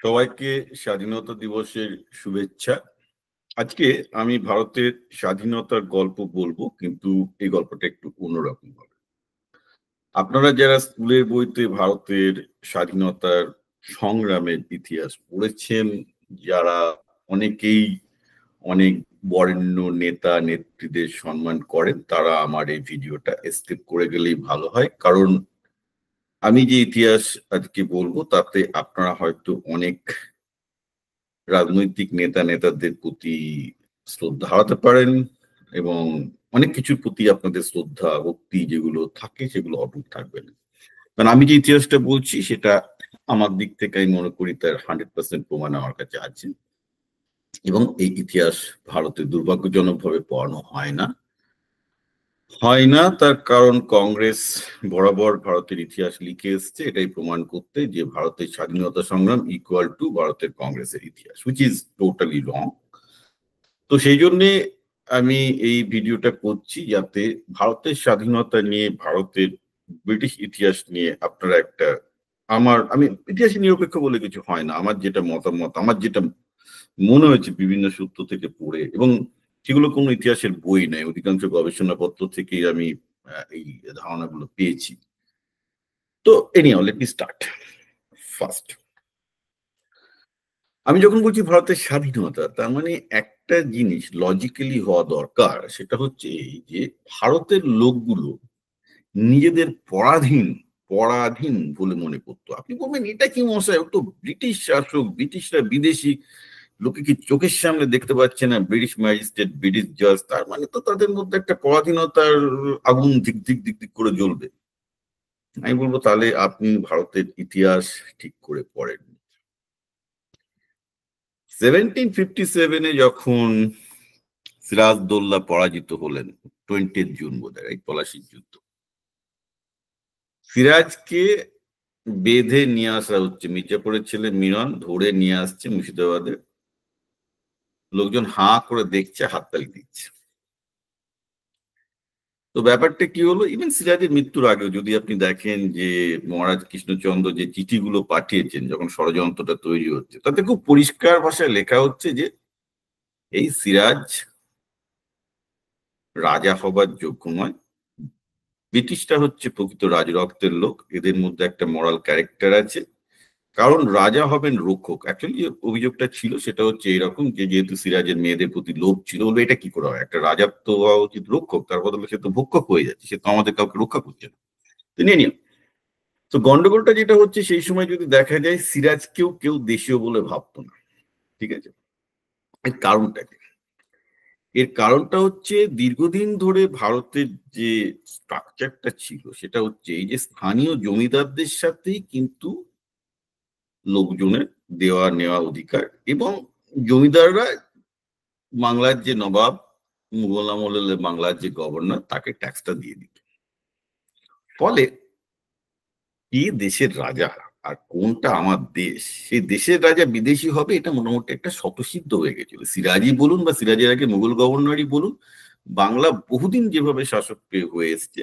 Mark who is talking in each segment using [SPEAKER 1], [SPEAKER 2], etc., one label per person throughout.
[SPEAKER 1] সবাইকে স্বাধীনতা দিবসের শুভেচ্ছা। আজকে আমি ভারতের স্বাধীনতার গল্প বলবো, কিন্তু এই গল্পটা একটু অন্যরকম হবে। আপনারা যারা স্কুলের বইতে ভারতের স্বাধীনতার সংগ্রামের ইতিহাস পড়েছেন, যারা অনেকেই অনেক বরেণ্য নেতা নেত্রীদের সম্মান করেন, তারা আমার এই ভিডিওটা স্কিপ করে গেলেই ভালো হয়। কারণ আমি যে ইতিহাস আজকে বলবো তাতে আপনারা হয়তো অনেক রাজনৈতিক নেতাদের প্রতি শ্রদ্ধা হারাতে পারেন এবং অনেক কিছুর প্রতি আপনাদের শ্রদ্ধা ভক্তি যেগুলো থাকে সেগুলো অটুট থাকবে না। কারণ আমি যে ইতিহাসটা বলছি সেটা আমার দিক থেকে আমি মনে করি তার 100% প্রমাণ আমার কাছে আছে। এবং এই ইতিহাস ভারতে দুর্ভাগ্যজনকভাবে পড়ানো হয় না। তার কারণ কংগ্রেস বরাবর ভারতের ইতিহাস লিখে এসছে এটাই প্রমাণ করতে যে ভারতের স্বাধীনতা সংগ্রাম ইকুয়াল টু ভারতের কংগ্রেসের ইতিহাস, হুইচ ইজ টোটালি রং। তো সেই জন্যে আমি এই ভিডিওটা করছি যাতে ভারতের স্বাধীনতা নিয়ে, ভারতের ব্রিটিশ ইতিহাস নিয়ে আপনারা একটা আমি ইতিহাস নিরপেক্ষ বলে কিছু হয় না, আমার যেটা মতামত, আমার যেটা মনে হয়েছে বিভিন্ন সূত্র থেকে পড়ে, এবং সেগুলো কোনো ইতিহাসের বই নাই, অধিকাংশ গবেষণাপত্র থেকেই আমি এই ধারণাগুলো পেয়েছি। তো anyhow let me start first. আমি যখন বলছি ভারতের স্বাধীনতা, তার মানে একটা জিনিস লজিক্যালি হওয়া দরকার, সেটা হচ্ছে এই যে ভারতের লোকগুলো নিজেদের পরাধীন বলে মনে করতো। আপনি বলবেন এটা কি মশাই, ও তো ব্রিটিশ শাসক, ব্রিটিশরা বিদেশি, লোকে কি চোখের সামনে দেখতে পাচ্ছে না ব্রিটিশ ম্যাজিস্ট্রেট, ব্রিটিশ জাজ, তার মানে তো তাদের মধ্যে একটা পরাধীনতার আগুন দিক দিক দিক দিক করে জ্বলবে। আমি বলবো তাহলে আপনি ভারতের ইতিহাস ঠিক করে পড়েন। 1757 যখন সিরাজদৌল্লা পরাজিত হলেন, 20 জুন বোধহয়, এই পলাশির যুদ্ধ, সিরাজকে বেঁধে নিয়ে আসা হচ্ছে, মির্জাপুরের ছেলে মিরন ধরে নিয়ে আসছে মুর্শিদাবাদে, লোকজন হাঁ করে দেখছে, হাততালি দিচ্ছে। তো ব্যাপারটা কি হলো, ইভেন সিরাজের মৃত্যুর আগেও যদি আপনি দেখেন যে মহারাজ কৃষ্ণচন্দ্র যে চিঠিগুলো পাঠিয়েছেন যখন ষড়যন্ত্রটা তৈরি হচ্ছে, তাতে খুব পরিষ্কার ভাষায় লেখা হচ্ছে যে এই সিরাজ রাজা হবার যোগ্য নয়, ব্রিটিশটা হচ্ছে প্রকৃত রাজরক্তের লোক, এদের মধ্যে একটা মোরাল ক্যারেক্টার আছে, কারণ রাজা হবেন রক্ষক। অ্যাকচুয়ালি যে অভিযোগটা ছিল সেটা হচ্ছে এরকম যে যেহেতু সিরাজের মেয়েদের প্রতি লোভ ছিল, বলবে এটা কি করে হয়, একটা রাজার তো হওয়া উচিত রক্ষক, তার বদলে সে তো ভক্ষক হয়ে যাচ্ছে, সে তো আমাদের কাউকে রক্ষা করছে না। তো নিয়ে নিও। তো গন্ডগোলটা যেটা হচ্ছে, সেই সময় যদি দেখা যায় সিরাজকেও কেউ দেশীয় বলে ভাবতো না, ঠিক আছে। এর কারণটা কি? এর কারণটা হচ্ছে দীর্ঘদিন ধরে ভারতের যে স্ট্রাকচারটা ছিল সেটা হচ্ছে এই যে স্থানীয় জমিদারদের সাথেই কিন্তু লোকজনের দেওয়া নেওয়া অধিকার, এবং জমিদাররা বাংলার যে নবাব, মুঘল আমলে বাংলার যে গভর্নর, তাকে ট্যাক্সটা দিয়ে দিত। ফলে কি দেশের রাজা আর কোনটা আমার দেশ, সেই দেশের রাজা বিদেশি হবে, এটা মোটামুটি একটা স্বতঃসিদ্ধ হয়ে গেছিল। সিরাজই বলুন বা সিরাজের আগে মুঘল গভর্নরই বলুন, বাংলা বহুদিন যেভাবে শাসক হয়ে এসছে,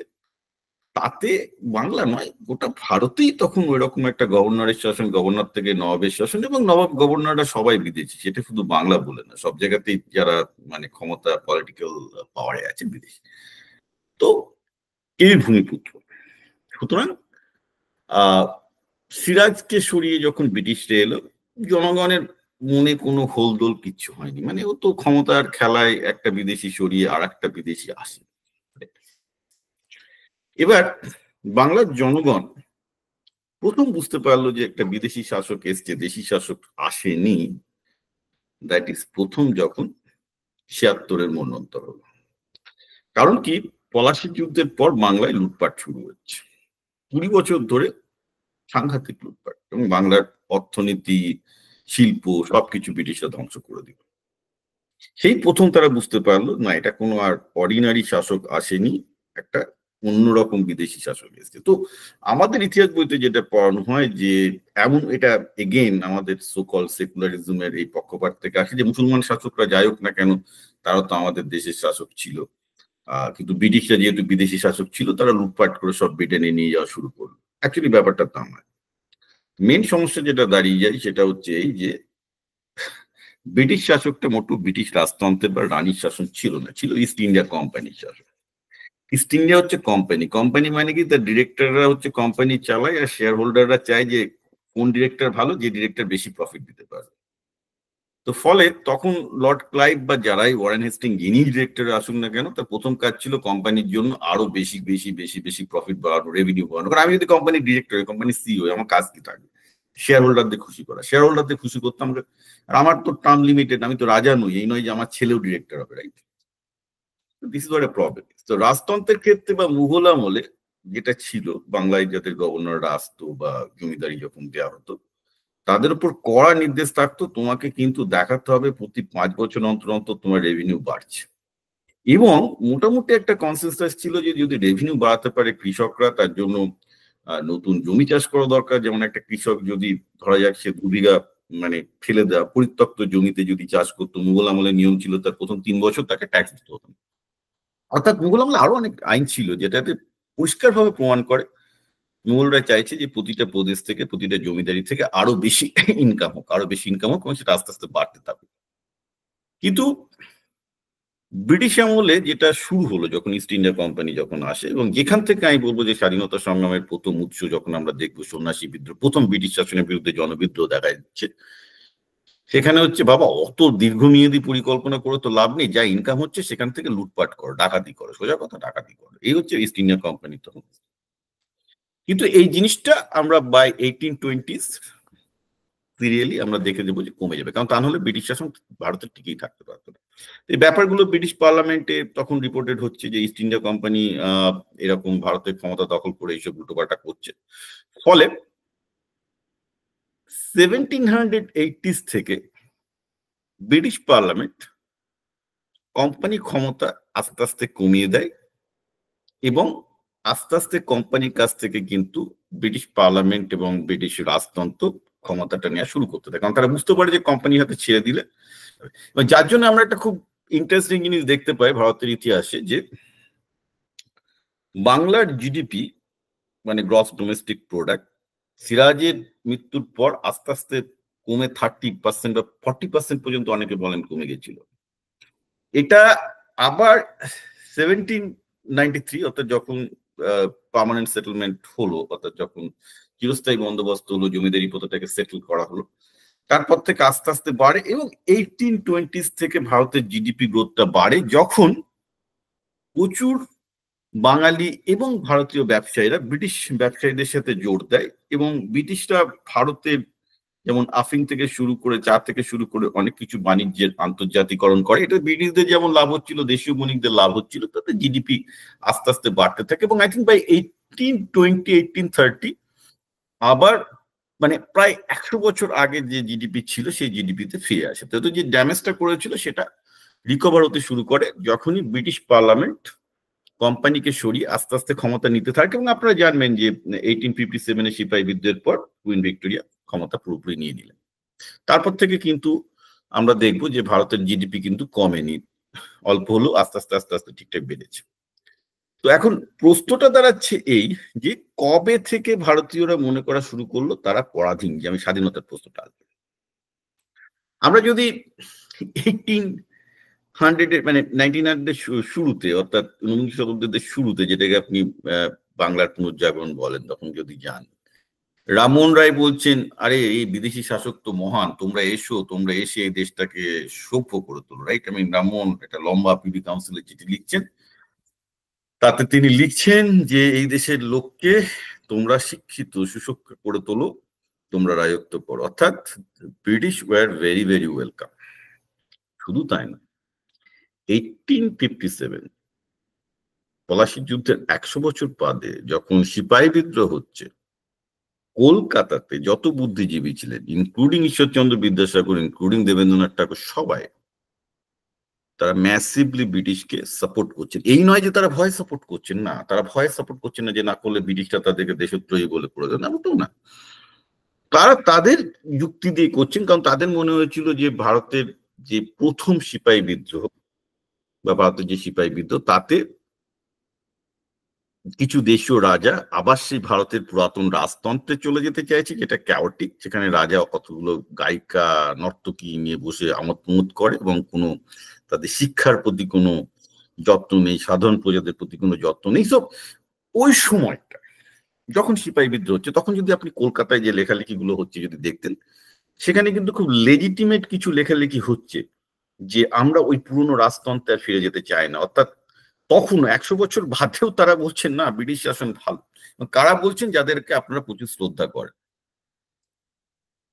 [SPEAKER 1] তাতে বাংলা নয় গোটা ভারতেই তখন ওই রকম একটা গভর্নরের শাসন, গভর্নর থেকে নবাবের শাসন, এবং নবাব গভর্নররা সবাই বিদেশি, সেটা শুধু বাংলা বলে না, সব জায়গাতেই যারা মানে ক্ষমতা পলিটিক্যাল পাওয়ারে আছে বিদেশি। তো এই ভূমিপুত্র, সুতরাং সিরাজকে সরিয়ে যখন ব্রিটিশরা এলো, জনগণের মনে কোনো হোলদোল কিচ্ছু হয়নি, মানে ও তো ক্ষমতার খেলায় একটা বিদেশি সরিয়ে আর একটা বিদেশি আসে। এবার বাংলার জনগণ প্রথম বুঝতে পারলো যে একটা বিদেশি শাসক এসছে, দেশি শাসক আসেনি, দ্যাট ইজ প্রথম যখন ৭৬-এর মন্বন্তর হলো। কারণ কি, পলাশির যুদ্ধের পর বাংলায় লুটপাট শুরু হচ্ছে ২০ বছর ধরে, সাংঘাতিক লুটপাট, এবং বাংলার অর্থনীতি, শিল্প সবকিছু ব্রিটিশরা ধ্বংস করে দিল। সেই প্রথম তারা বুঝতে পারলো না, এটা কোনো আর অর্ডিনারি শাসক আসেনি, একটা অন্যরকম বিদেশি শাসক এসেছে। তো আমাদের ইতিহাস বইতে যেটা পড়ানো হয় যে এমন, এটা এগেইন আমাদের সোকল সেকুলারিজমের এই পক্ষপাত থেকে আসে, যে মুসলমান শাসকরা যাই হোক না কেন তারা তো আমাদের দেশের শাসক ছিল, কিন্তু ব্রিটিশরা যেহেতু বিদেশি শাসক ছিল, তারা লুটপাট করে সব ব্রিটেনে নিয়ে যাওয়া শুরু করলো। অ্যাকচুয়ালি ব্যাপারটা তা নয়। মেন সমস্যা যেটা দাঁড়িয়ে যায় সেটা হচ্ছে এই যে ব্রিটিশ শাসকটা মোটু ব্রিটিশ রাজতন্ত্রের বা রানীর শাসন ছিল না, ছিল ইস্ট ইন্ডিয়া কোম্পানির শাসন। ইস্ট ইন্ডিয়া হচ্ছে কোম্পানি, কোম্পানি মানে কি তার ডিরেক্টররা হচ্ছে কোম্পানি চালায়, আর শেয়ার হোল্ডাররা চায় যে কোন ডিরেক্টর ভালো, যে ডিরেক্টর বেশি প্রফিট দিতে পারে। তো ফলে তখন লর্ড ক্লাইভ বা যারাই ওয়ারেন হেস্টিং যিনি ডিরেক্টরে আসুন না কেন, তার প্রথম কাজ ছিল কোম্পানির জন্য আরো বেশি বেশি বেশি বেশি প্রফিট বাড়ানো, রেভিনিউ বাড়ানো। কারণ আমি যদি কোম্পানির ডিরেক্টর, কোম্পানির সিইও, আমার কাজ কি থাকবে? শেয়ার হোল্ডারদের খুশি করা। শেয়ার হোল্ডারদের খুশি করতাম, আর আমার তো টার্ম লিমিটেড, আমি তো রাজা নই, এই নয় যে আমার ছেলেও ডিরেক্টর হবে, right? This is not a problem. তো রাজতন্ত্রের ক্ষেত্রে বা মুঘল আমলে যেটা ছিল, বাংলায় যাদের গভর্নররা আসতো বা জমিদারি যখন দেওয়া হতো, তাদের উপর কড়া নির্দেশ থাকতো, তোমাকে কিন্তু দেখাতে হবে প্রতি 5 বছর অন্তর অন্তর তোমার রেভিনিউ বাড়ছে। এবং মোটামুটি একটা কনসেনসাস ছিল যে যদি রেভিনিউ বাড়াতে পারে কৃষকরা, তার জন্য নতুন জমি চাষ করা দরকার। যেমন একটা কৃষক যদি ধরা যাক সে 2 বিঘা মানে ফেলে দেওয়া পরিত্যক্ত জমিতে যদি চাষ করতো, মুঘল আমলে নিয়ম ছিল তার প্রথম 3 বছর তাকে ট্যাক্স দিতে হতো না। অর্থাৎ মুঘল আমলে আরো অনেক আইন ছিল যেটাতে পরিষ্কারভাবে প্রমাণ করে মুঘলরা চাইছে যে প্রতিটা প্রদেশ থেকে, প্রতিটা জমিদারি থেকে আরো বেশি ইনকাম হোক, আরো বেশি ইনকাম হোক, এবং সেটা আস্তে আস্তে বাড়তে থাকবে। কিন্তু ব্রিটিশ আমলে যেটা শুরু হলো যখন ইস্ট ইন্ডিয়া কোম্পানি যখন আসে, এবং যেখান থেকে আমি বলবো যে স্বাধীনতা সংগ্রামের প্রথম উৎস যখন আমরা দেখবো সন্ন্যাসী বিদ্রোহ, প্রথম ব্রিটিশ শাসনের বিরুদ্ধে জনবিদ্রোহ দেখা যাচ্ছে, সেখানে হচ্ছে বাবা অত দীর্ঘমেয়াদী পরিকল্পনা করে তো লাভ নেই, যা ইনকাম হচ্ছে সেখান থেকে লুটপাট করো, ডাকাতি করো, সোজা কথা ডাকাতি করো। এই হচ্ছে ইস্ট ইন্ডিয়া কোম্পানি তখন। কিন্তু এই জিনিসটা আমরা বাই 1820s সিরিয়ালি আমরা দেখে দেবো যে কমে যাবে, কারণ তা নাহলে ব্রিটিশ শাসন ভারতের টিকেই থাকতে পারতো না। এই ব্যাপারগুলো ব্রিটিশ পার্লামেন্টে তখন রিপোর্টেড হচ্ছে যে ইস্ট ইন্ডিয়া কোম্পানি এরকম ভারতের ক্ষমতা দখল করে এইসব উল্টোপাল্টা করছে। ফলে 1780s থেকে ব্রিটিশ পার্লামেন্ট কোম্পানি ক্ষমতা আস্তে আস্তে কমিয়ে দেয়, এবং আস্তে আস্তে কোম্পানির কাছ থেকে কিন্তু ব্রিটিশ পার্লামেন্ট এবং ব্রিটিশ রাজতন্ত্র ক্ষমতাটা নেওয়া শুরু করতে থাকে, কারণ তারা বুঝতে পারে যে কোম্পানির হাতে ছেড়ে দিলে। যার জন্য আমরা একটা খুব ইন্টারেস্টিং জিনিস দেখতে পাই ভারতের ইতিহাসে, যে বাংলার জিডিপি মানে গ্রস ডোমেস্টিক প্রোডাক্ট সিরাজের মৃত্যুর পর আস্তে আস্তে কমে 30% বা 40% পর্যন্ত অনেকে বলেন কমে গেছিল। এটা আবার 1793 অর্থাৎ যখন পার্মানেন্ট সেটেলমেন্ট হলো, অর্থাৎ যখন চিরস্থায়ী বন্দোবস্ত হলো, জমিদারি প্রথাটাকে সেটেল করা হলো, তারপর থেকে আস্তে আস্তে বাড়ে, এবং 1820s থেকে ভারতের জিডিপি গ্রোথটা বাড়ে, যখন প্রচুর বাঙালি এবং ভারতীয় ব্যবসায়ীরা ব্রিটিশ ব্যবসায়ীদের সাথে জোর দেয়, এবং ব্রিটিশরা ভারতের যেমন আফিং থেকে শুরু করে, চা থেকে শুরু করে অনেক কিছু বাণিজ্যের আন্তর্জাতিকরণ করে। এটা ব্রিটিশদের যেমন লাভ হচ্ছিল, দেশীয় বণিকদের লাভ হচ্ছিল, তাতে জিডিপি আস্তে আস্তে বাড়তে থাকে। এবং আই থিঙ্ক বাই 1820 1830 আবার মানে প্রায় 100 বছর আগে যে জিডিপি ছিল সেই জিডিপিতে ফিরে আসে। তো যে ড্যামেজটা করেছিল সেটা রিকভার হতে শুরু করে যখনই ব্রিটিশ পার্লামেন্ট কোম্পানিকে সরিয়ে আস্তে আস্তে ক্ষমতা নিতে থাকে। এবং আপনারা জানবেন যে 1857 সিপাহী বিদ্রোহের পর কুইন ভিক্টোরিয়া ক্ষমতা পুরোপুরি নিয়ে নিলেন। তারপর থেকে কিন্তু আমরা দেখবো যে ভারতের জিডিপি কিন্তু কমেনি, অল্প হলেও আস্তে আস্তে আস্তে আস্তে ঠিকঠাক বেড়েছে। তো এখন প্রশ্নটা দাঁড়াচ্ছে এই যে কবে থেকে ভারতীয়রা মনে করা শুরু করলো তারা পরাধীন, যে আমি স্বাধীনতার প্রশ্নটা আসবে। আমরা যদি 1800 মানে 1900 শুরুতে, অর্থাৎ 19 শতাব্দীর শুরুতে, যেটাকে আপনি বাংলার পুনর্জাগরণ বলেন, তখন যদি যান, রামমোহন রায় বলছেন আরে এই বিদেশি শাসক তো মহান, তোমরা এসো, তোমরা এসে এই দেশটাকে সভ্য করে তোলো, রাইট? আমি রামমোহন একটা লম্বা প্রিভি কাউন্সিলের চিঠি লিখছেন, তাতে তিনি লিখছেন যে এই দেশের লোককে তোমরা শিক্ষিত সুশিক্ষিত করে তোলো, তোমরা রাজত্ব করো। অর্থাৎ British were very very welcome. শুধু তাই না, 1857 পলাশী যুদ্ধের 100 বছর বাদে যখন সিপাহী বিদ্রোহ হচ্ছে, কলকাতাতে যত বুদ্ধিজীবী ছিলেন, ইনক্লুডিং ঈশ্বরচন্দ্র বিদ্যাসাগর, ইনক্লুডিং দেবেন্দ্রনাথ ঠাকুর, সবাই তারা ম্যাসিভলি ব্রিটিশকে সাপোর্ট করছেন। এই নয় যে তারা ভয় সাপোর্ট করছেন, না, তারা ভয় সাপোর্ট করছেন না যে না করলে ব্রিটিশরা তাদেরকে দেশদ্রোহী বলে করে দেন, এমনটাও না। তারা তাদের যুক্তি দিয়ে করছেন, কারণ তাদের মনে হয়েছিল যে ভারতের যে প্রথম সিপাহী বিদ্রোহ বা ভারতের যে সিপাহী বিদ্রোহ, তাতে কিছু দেশীয় রাজা আবার সেই ভারতের পুরাতন রাজতন্ত্রে চলে যেতে চাইছে, যেটা ক্যাওটিক, যেখানে রাজা কতগুলো গায়িকা নর্তকী নিয়ে বসে আমোদ প্রমোদ করে এবং কোনো তাদের শিক্ষার প্রতি কোনো যত্ন নেই, সাধারণ প্রজাদের প্রতি কোনো যত্ন নেই। সব ওই সময়টা যখন সিপাহী বিদ্রোহ হচ্ছে, তখন যদি আপনি কলকাতায় যে লেখালেখিগুলো হচ্ছে যদি দেখতেন, সেখানে কিন্তু খুব লেজিটিমেট কিছু লেখালেখি হচ্ছে যে আমরা ওই পুরনো রাজতন্ত্রে আর ফিরে যেতে চাই না। অর্থাৎ তখন 100 বছর বাদেও তারা বলছেন না ব্রিটিশ শাসন ভালো। কারা বলছেন? যাদেরকে আপনারা প্রচুর শ্রদ্ধা করেন।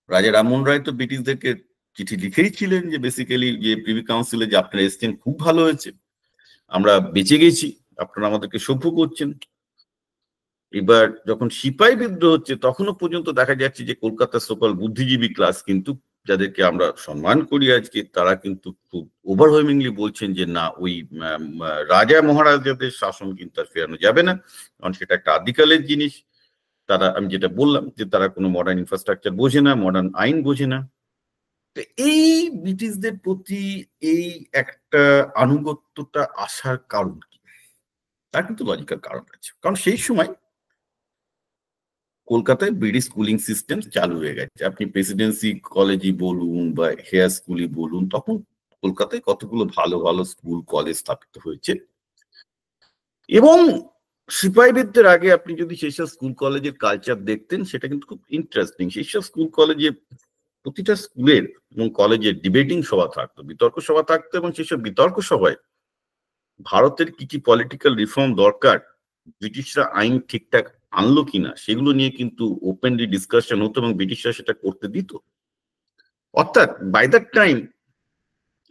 [SPEAKER 1] রাজা রামমোহন রায় তো ব্রিটিশদেরকে চিঠি লিখেই ছিলেন যে বেসিক্যালি যে প্রিভি কাউন্সিলে যে আপনারা এসছেন খুব ভালো হয়েছে, আমরা বেঁচে গেছি, আপনারা আমাদেরকে সভ্য করছেন। এবার যখন সিপাহী বিদ্রোহ হচ্ছে তখনও পর্যন্ত দেখা যাচ্ছে যে কলকাতার সকল বুদ্ধিজীবী ক্লাস কিন্তু, যাদেরকে আমরা সম্মান করি আজকে, তারা কিন্তু খুব ওভারওয়েলমিংলি বলছেন যে না, ওই রাজা মহারাজাদের শাসন কিন্তু আর ফেরানো যাবে না, কারণ সেটা একটা আদিকালের জিনিস। তারা, আমি যেটা বললাম যে তারা কোনো মডার্ন ইনফ্রাস্ট্রাকচার বোঝে না, মডার্ন আইন বোঝে না। তো এই ব্রিটিশদের প্রতি এই একটা আনুগত্যটা আসার কারণ কি? তার কিন্তু লজিক্যাল কারণ আছে। কারণ সেই সময় কলকাতায় ব্রিটিশ স্কুলিং সিস্টেম চালু হয়ে গেছে। আপনি প্রেসিডেন্সি কলেজই বলুন বা হেয়ার স্কুলই বলুন, তখন কলকাতায় কতগুলো ভালো ভালো স্কুল কলেজ স্থাপিত হয়েছে। এবং সিপাহী বিদ্রোহের আগে আপনি যদি সেই সব স্কুল কলেজের কালচার দেখতেন, সেটা কিন্তু খুব ইন্টারেস্টিং। সেই সব স্কুল কলেজে প্রতিটা স্কুলের এবং কলেজের ডিবেটিং সভা থাকতো, বিতর্ক সভা থাকতো, এবং সেসব বিতর্ক সভায় ভারতের কি কি পলিটিক্যাল রিফর্ম দরকার, ব্রিটিশরা আইন ঠিকঠাক আনলো কিনা, সেগুলো নিয়ে কিন্তু ওপেনলি ডিসকাশন হতো এবং ব্রিটিশরা সেটা করতে দিত। অর্থাৎ বাই দ্যাট টাইম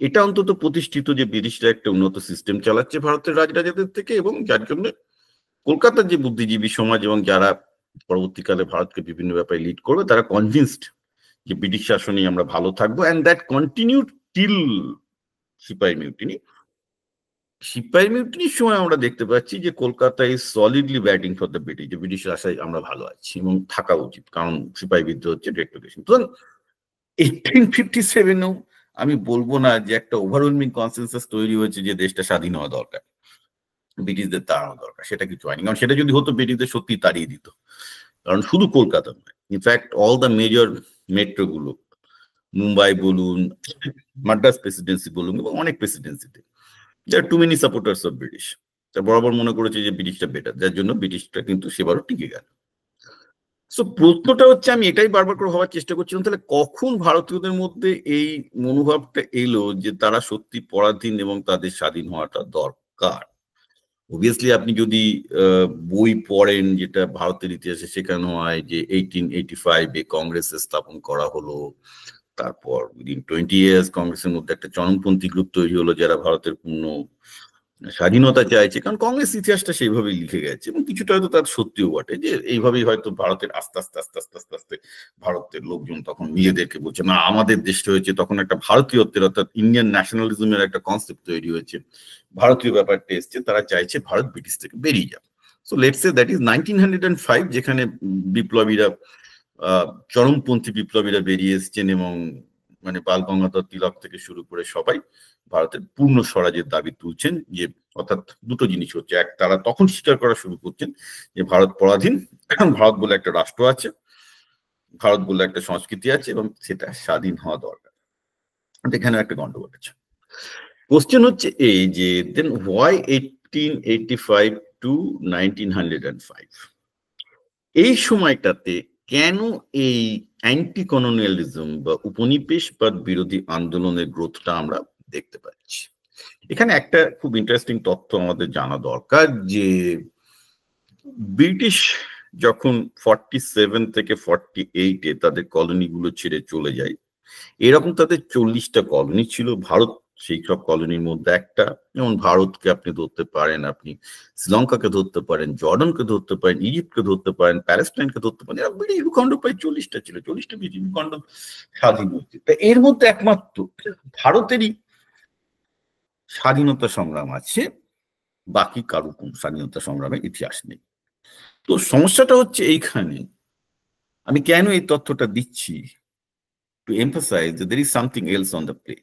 [SPEAKER 1] এটা অন্তত প্রতিষ্ঠিত যে ব্রিটিশরা একটা উন্নত সিস্টেম চালাচ্ছে ভারতের রাজরাজাদের থেকে, এবং যার জন্য কলকাতার যে বুদ্ধিজীবী সমাজ এবং যারা পরবর্তীকালে ভারতকে বিভিন্ন ব্যাপারে লিড করবে, তারা কনভিন্সড যে ব্রিটিশ শাসনেই আমরা ভালো থাকবো। And that continued till sipahi mutiny. সিপাহী মিউটিনির সময় আমরা দেখতে পাচ্ছি যে Kolkata is solidly batting for the British, যে ব্রিটিশ আশায় আমরা ভালো আছি এবং থাকা উচিত, কারণ সিপাহী বিদ্রোহ হচ্ছে ডেক্লোরেশন। 1857-এও আমি বলবো না যে একটা ওভারওয়েলমিং কনসেনসাস তৈরি হয়েছে যে দেশটা স্বাধীন হওয়া দরকার, ব্রিটিশদের তাড়ানো দরকার। সেটা কিছু হয়নি, কারণ সেটা যদি হতো ব্রিটিশদের সত্যি তাড়িয়ে দিত। কারণ শুধু কলকাতা নয়, in fact all the major metro গুলো, মুম্বাই বলুন, মাদ্রাস প্রেসিডেন্সি বলুন, এবং অনেক প্রেসিডেন্সিতে there too many supporters of British. তা বরাবর মনে করেছে যে ব্রিটিশটা বেটার, যার জন্য ব্রিটিশটা কিন্তু সেবারও টিকে গেল। সো প্রশ্নটা হচ্ছে, আমি এটাই বারবার করে ভাবার চেষ্টা করছিলাম, তাহলে কখন ভারতীয়দের মধ্যে এই মনোভাবটা এলো যে তারা সত্যি পরাধীন এবং তাদের স্বাধীন হওয়াটা দরকার? অবভিয়াসলি আপনি যদি বই পড়েন যেটা ভারতের ইতিহাসে শেখানো হয়, যে 1885-এ কংগ্রেস স্থাপন করা হলো, তারপর উইদিন 20 ইয়ার্স কংগ্রেসের মধ্যে একটা চরমপন্থী গ্রুপ তৈরি হলো যারা ভারতের পূর্ণ স্বাধীনতা চাইছে, কারণ কংগ্রেস ইতিহাসটা সেইভাবেই লিখে গেছে, এবং কিছুটা হয়তো তার সত্যিও বটে যে এইভাবেই হয়তো ভারতের আস্তে আস্তে আস্তে আস্তে আস্তে আস্তে ভারতের লোকজন তখন নিজেদেরকে বলছে না আমাদের দেশটা হয়েছে, তখন একটা ভারতীয়ত্বের অর্থাৎ ইন্ডিয়ান ন্যাশনালিজমের একটা কনসেপ্ট তৈরি হয়েছে, ভারতীয় ব্যাপারটা এসছে, তারা চাইছে ভারত ব্রিটিশ থেকে বেরিয়ে যাবে। So let's say that is 1905, যেখানে বিপ্লবীরা, চরমপন্থী বিপ্লবীরা বেরিয়ে এসছেন, এবং মানে বাল গঙ্গাধর তিলক থেকে শুরু করে সবাই ভারতের পূর্ণ স্বরাজের দাবি তুলছেন। যে অর্থাৎ দুটো জিনিস হচ্ছে, এক, তারা তখন স্বীকার করা শুরু করছেন যে ভারত পরাধীন, ভারত বলে একটা রাষ্ট্র আছে, ভারত বলে একটা সংস্কৃতি আছে, এবং সেটা স্বাধীন হওয়া দরকার। এখানে একটা গন্ডগোল আছে। কোশ্চেন হচ্ছে এই যে দেন হোয়াই 1885 টু 1905, এই সময়টাতে কেন এই অ্যান্টি কলোনিয়ালিজম বা উপনিবেশবাদ বিরোধী আন্দোলনের গ্রোথটা আমরা দেখতে পাচ্ছি? এখানে একটা খুব ইন্টারেস্টিং তথ্য আমাদের জানা দরকার, যে ব্রিটিশ যখন 47 থেকে 48-এ তাদের কলোনিগুলো ছেড়ে চলে যায়, এরকম তাদের 40টা কলোনি ছিল। ভারত সেই সব কলোনির মধ্যে একটা। যেমন ভারতকে আপনি ধরতে পারেন, আপনি শ্রীলঙ্কাকে ধরতে পারেন, জর্ডানকে ধরতে পারেন, ইজিপ্টকে ধরতে পারেন, প্যালেস্টাইনকে ধরতে পারেন। এরা ব্রিটিশ ভূখণ্ড প্রায় 40টা ছিল, 40টা ব্রিটিশ ভূখণ্ড স্বাধীন হয়েছে। তা এর মধ্যে একমাত্র ভারতেরই স্বাধীনতা সংগ্রাম আছে, বাকি কারো কোন স্বাধীনতা সংগ্রামের ইতিহাস নেই। তো সমস্যাটা হচ্ছে এইখানে, আমি কেন এই তথ্যটা দিচ্ছি, to emphasize that there is something else on the play.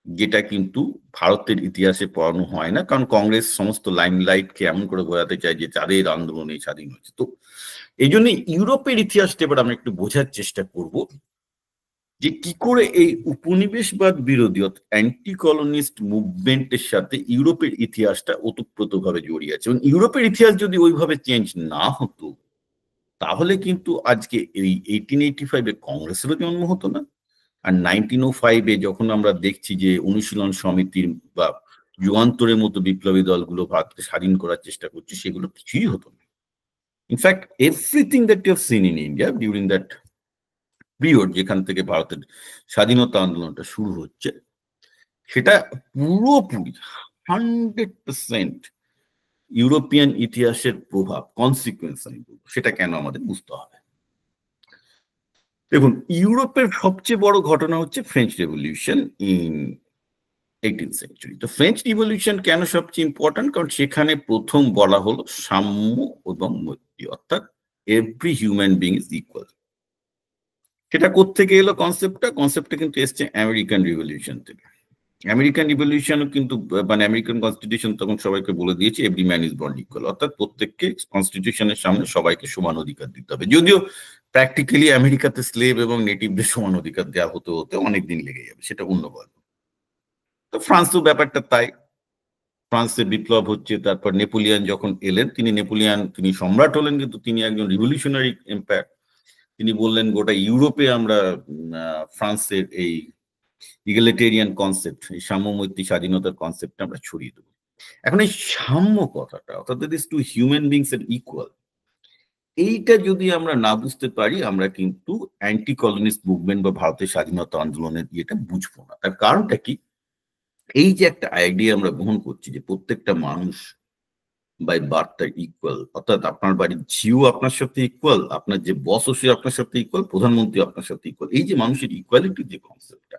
[SPEAKER 1] যেটা কিন্তু ভারতের ইতিহাসে পড়ানো হয় না, কারণ কংগ্রেস সমস্ত লাইমলাইটকে এমন করে বোঝাতে চায় যে তাদের আন্দোলনে স্বাধীন হয়েছে। তো এই জন্য ইউরোপের ইতিহাসটা এবার আমরা একটু বোঝার চেষ্টা করব যে কি করে এই উপনিবেশবাদ বিরোধী অ্যান্টি কলোনিস্ট মুভমেন্টের সাথে ইউরোপের ইতিহাসটা ওতপ্রোতভাবে জড়িয়ে আছে। এবং ইউরোপের ইতিহাস যদি ওইভাবে চেঞ্জ না হতো, তাহলে কিন্তু আজকে এই 1885-এ কংগ্রেসেরও জন্ম হতো না, আর 1905-এ যখন আমরা দেখছি যে অনুশীলন সমিতির বা যুগান্তরের মতো বিপ্লবী দলগুলো ভারতকে স্বাধীন করার চেষ্টা করছে, সেগুলো কিছুই হতো না। In fact everything that you have seen in India during that period, যেখান থেকে ভারতের স্বাধীনতা আন্দোলনটা শুরু হচ্ছে, সেটা পুরোপুরি 100% ইউরোপিয়ান ইতিহাসের প্রভাব, কনসিকুয়েন্স আমি বলবো। সেটা কেন আমাদের বুঝতে হবে। দেখুন, ইউরোপের সবচেয়ে বড় ঘটনা হচ্ছে French revolution in 18th century. তো ফ্রেঞ্চ রিভলিউশন কেন সবচেয়ে ইম্পর্টেন্ট? কারণ সেখানে প্রথম বলা হলো সাম্য এবং মৈত্রী, অর্থাৎ every human being is equal. সেটা কোত্থেকে এলো কনসেপ্টটা কিন্তু এসছে আমেরিকান রিভলিউশন থেকে। আমেরিকান রিভলিউশনও কিন্তু মানে আমেরিকান কনস্টিটিউশন তখন সবাইকে বলে দিয়েছে every man is born equal, অর্থাৎ প্রত্যেককে কনস্টিটিউশনের সামনে সবাইকে সমান অধিকার দিতে হবে। যদিও প্র্যাকটিক্যালি আমেরিকাতে স্লেভ এবং নেটিভদের সমান অধিকার দেওয়া হতে হতে অনেকদিন লেগে যাবে, সেটা অন্য গল্প। তো ফ্রান্সও ব্যাপারটা তাই। ফ্রান্সের বিপ্লব হচ্ছে, তারপর নেপোলিয়ান যখন এলেন, তিনি সম্রাট হলেন, কিন্তু তিনি একজন রিভলিউশনারি এম্পায়ার। তিনি বললেন গোটা ইউরোপে আমরা ফ্রান্সের এই ইগালিটেরিয়ান কনসেপ্ট, এই সাম্যমৈত্রী স্বাধীনতার কনসেপ্টটা আমরা ছড়িয়ে দেবো। এখন এই সাম্য কথাটা, অর্থাৎ দিস টু হিউম্যান বিংস এর ইকুয়াল, এইটা যদি আমরা না বুঝতে পারি, আমরা কিন্তু অ্যান্টি কলোনিস্ট মুভমেন্ট বা ভারতের স্বাধীনতা আন্দোলনের ইয়েটা বুঝবো না। তার কারণটা কি? এই যে একটা আইডিয়া আমরা গ্রহণ করছি যে প্রত্যেকটা মানুষ বাই বার্থটা ইকুয়াল, অর্থাৎ আপনার বাড়ির ঝিও আপনার সাথে ইকুয়াল, আপনার যে বস সে আপনার সাথে ইকুয়াল, প্রধানমন্ত্রী আপনার সাথে ইকুয়াল, এই যে মানুষের ইকুয়ালিটির যে কনসেপ্টটা,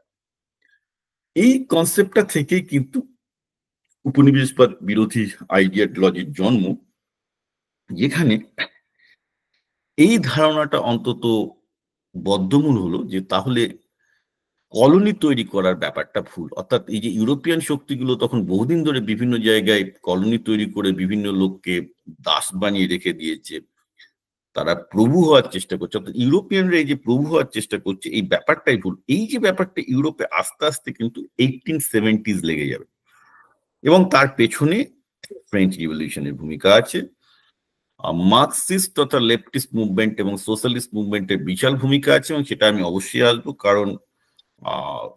[SPEAKER 1] এই কনসেপ্টটা থেকেই কিন্তু উপনিবেশবাদ বিরোধী আইডিয়ালজির জন্ম, যেখানে এই ধারণাটা অন্তত বদ্ধমূল হলো যে তাহলে কলোনি তৈরি করার ব্যাপারটা ভুল। অর্থাৎ এই যে ইউরোপিয়ান শক্তিগুলো তখন বহুদিন ধরে বিভিন্ন জায়গায় কলোনি তৈরি করে বিভিন্ন লোককে দাস বানিয়ে রেখে দিয়েছে, তারা প্রভু হওয়ার চেষ্টা করছে, অর্থাৎ ইউরোপিয়ানরা এই যে প্রভু হওয়ার চেষ্টা করছে, এই ব্যাপারটাই ভুল। এই যে ব্যাপারটা ইউরোপে আস্তে আস্তে কিন্তু 1870s লেগে যাবে, এবং তার পেছনে ফ্রেঞ্চ রিভলিউশনের ভূমিকা আছে, মার্কসিস্ট তথা লেফটিস্ট মুভমেন্ট এবং সোশ্যালিস্ট মুভমেন্টের বিশাল ভূমিকা আছে, এবং সেটা আমি অবশ্যই আসবো। কারণ